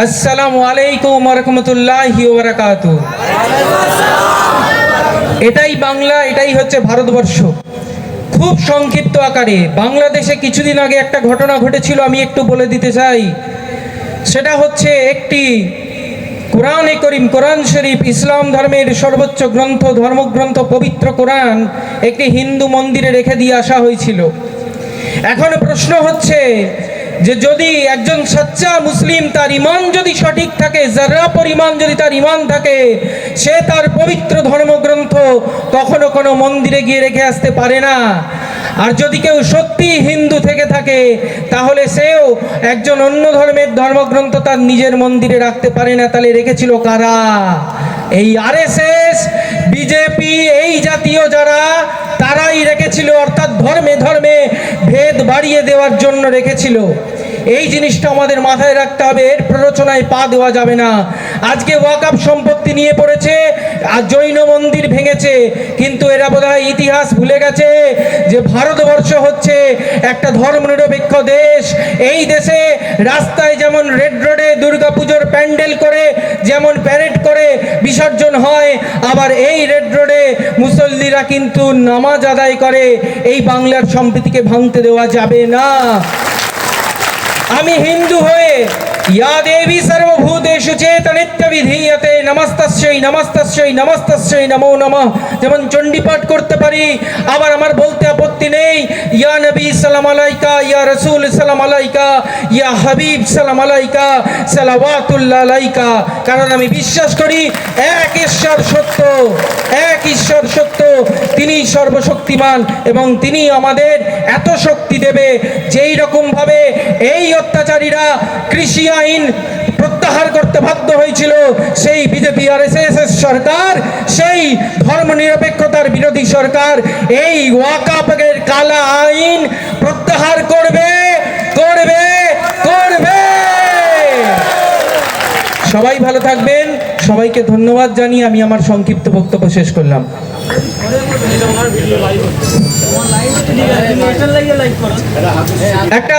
আসসালামু আলাইকুম ওয়া রাহমাতুল্লাহি ওয়া বারাকাতুহু। এটাই বাংলা, এটাই হচ্ছে ভারতবর্ষ। খুব সংক্ষিপ্ত আকারে বাংলাদেশে কিছুদিন আগে একটা ঘটনা ঘটেছিল, আমি একটু বলে দিতে চাই। সেটা হচ্ছে একটি কোরআনে করিম, কোরআন শরীফ, ইসলাম ধর্মের সর্বোচ্চ গ্রন্থ, ধর্মগ্রন্থ পবিত্র কোরআন একটি হিন্দু মন্দিরে রেখে দিয়ে আসা হয়েছিল। এখন প্রশ্ন হচ্ছে যে যদি একজন সচ্চা মুসলিম, তার ইমান যদি সঠিক থাকে, যারা পরিমাণ যদি তার ইমান থাকে, সে তার পবিত্র ধর্মগ্রন্থ কখনো কোনো মন্দিরে গিয়ে রেখে আসতে পারে না। আর যদি কেউ সত্যি হিন্দু থেকে থাকে, তাহলে সেও একজন অন্য ধর্মের ধর্মগ্রন্থ তার নিজের মন্দিরে রাখতে পারে না। তাহলে রেখেছিল কারা? এই আরএসএস, বিজেপি, এই জাতীয় যারা, তারাই রেখেছিল। অর্থাৎ ধর্মে ধর্মে ভেদ বাড়িয়ে দেওয়ার জন্য রেখেছিল। এই জিনিসটা আমাদের মাথায় রাখতে হবে, এর প্ররোচনায় পা দেওয়া যাবে না। আজকে ওয়াকফ সম্পত্তি নিয়ে পড়েছে, আর জৈন মন্দির ভেঙেছে, কিন্তু এরা বোধহয় ইতিহাস ভুলে গেছে যে ভারতবর্ষ হচ্ছে একটা ধর্মনিরপেক্ষ দেশ। এই দেশে রাস্তায় যেমন রেড রোডে দুর্গাপুজোর প্যান্ডেল করে, যেমন প্যারেড করে বিসর্জন হয়, আবার এই রেড রোডে মুসল্লিরা কিন্তু নামাজ আদায় করে। এই বাংলার সম্প্রীতিকে ভাঙতে দেওয়া যাবে না। আমি হিন্দু হয়ে ইয়া দেবী সর্বভূতেষু চেতনিত্য বিধীয়তে নমস্তস্যৈ নমস্তস্যৈ নমস্তস্যৈ নমো নমঃ যেমন চণ্ডীপাঠ করতে পারি, আবার আমার বলতে আপত্তি নেই ইয়া নবী সালাম আলাইকা, ইয়া রাসূল সালাম আলাইকা, ইয়া হাবিব সালাম আলাইকা, সালাওয়াতুল্লাহ আলাইকা। কারণ আমি বিশ্বাস করি এক ঈশ্বর সত্য, এক ঈশ্বর সত্য, তিনি সর্বশক্তিমান এবং তিনি আমাদের এত শক্তি দেবে যেই রকম ভাবে এই অত্যাচারীরা কৃষি আইন প্রত্যাহার করতে বাধ্য হয়েছিল, সেই বিজেপি আরএসএস সরকার, সেই ধর্মনিরপেক্ষতার বিরোধী সরকার এই ওয়াকফের কালা আইন প্রত্যাহার করবে, করবে, করবে। সবাই ভালো থাকবেন। সবাইকে ধন্যবাদ জানিয়ে আমি আমার সংক্ষিপ্ত বক্তব্য শেষ করলাম। একটা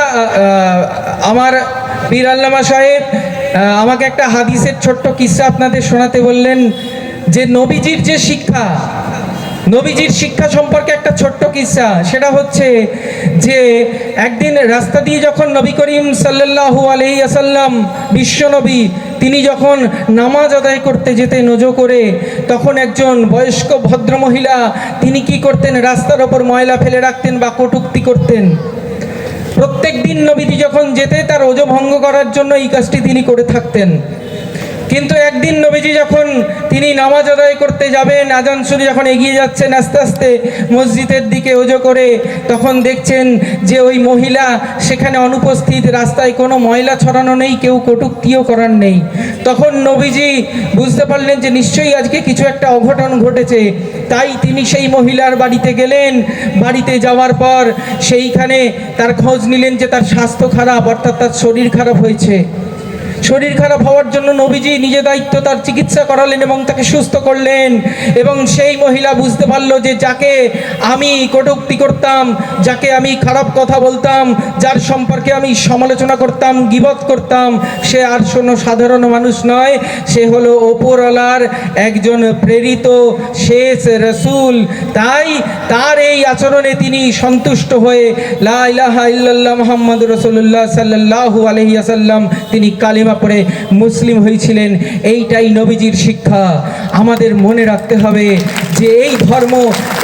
আমার পীর আল্লামা সাহেব আমাকে একটা হাদিসের ছোট্ট কিস্সা আপনাদের শোনাতে বললেন, যে নবীজির যে শিক্ষা, নবীজির শিক্ষা সম্পর্কে একটা ছোট্ট কিস্সা। সেটা হচ্ছে যে একদিন রাস্তা দিয়ে যখন নবী করিম সাল্লাল্লাহু আলাইহি ওয়াসাল্লাম বিশ্বনবী, তিনি যখন নামাজ আদায় করতে যেতেন ওযু করে, তখন একজন বয়স্ক ভদ্রমহিলা, তিনি কি করতেন, রাস্তার ওপর ময়লা ফেলে রাখতেন বা কটূক্তি করতেন। প্রত্যেক দিন নবীজি যখন যেতে, তার ওযু ভঙ্গ করার জন্য এই কাজটি তিনি করে থাকতেন। কিন্তু একদিন নবীজি যখন তিনি নামাজ আদায় করতে যাবেন, আজান শুনে যখন এগিয়ে যাচ্ছেন আস্তে আস্তে মসজিদের দিকে ওযু করে, তখন দেখছেন যে ওই মহিলা সেখানে অনুপস্থিত, রাস্তায় কোনো ময়লা ছড়ানো নেই, কেউ কটূক্তিও করার নেই। তখন নবীজি বুঝতে পারলেন যে নিশ্চয়ই আজকে কিছু একটা অঘটন ঘটেছে। তাই তিনি সেই মহিলার বাড়িতে গেলেন। বাড়িতে যাওয়ার পর সেইখানে তার খোঁজ নিলেন যে তার স্বাস্থ্য খারাপ, অর্থাৎ তার শরীর খারাপ হয়েছে। শরীর খারাপ হওয়ার জন্য নবীজি নিজে দায়িত্ব তার চিকিৎসা করালেন এবং তাকে সুস্থ করলেন। এবং সেই মহিলা বুঝতে পারলো যে যাকে আমি কটূক্তি করতাম, যাকে আমি খারাপ কথা বলতাম, যার সম্পর্কে আমি সমালোচনা করতাম, গীবত করতাম, সে আর কোনো সাধারণ মানুষ নয়, সে হলো ওপরওয়ালার একজন প্রেরিত শেষ রাসূল। তাই তার এই আচরণে তিনি সন্তুষ্ট হয়ে লা ইলাহা ইল্লাল্লাহ মুহাম্মাদুর রাসূলুল্লাহ সাল্লাল্লাহু আলাইহি ওয়াসাল্লাম তিনি কালেমা পড়ে মুসলিম হয়েছিলেন। এইটাই নবীজির শিক্ষা। আমাদের মনে রাখতে হবে যে এই ধর্ম,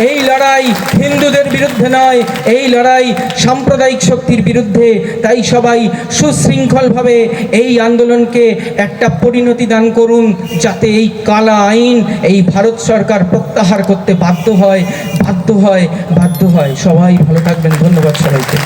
এই লড়াই হিন্দুদের বিরুদ্ধে নয়, এই লড়াই সাম্প্রদায়িক শক্তির বিরুদ্ধে। তাই সবাই সুশৃঙ্খলভাবে এই আন্দোলনকে একটা পরিণতি দান করুন, যাতে এই কালা আইন এই ভারত সরকার প্রত্যাহার করতে বাধ্য হয়, বাধ্য হয়, বাধ্য হয়। সবাই ভালো থাকবেন। ধন্যবাদ সবাইকে।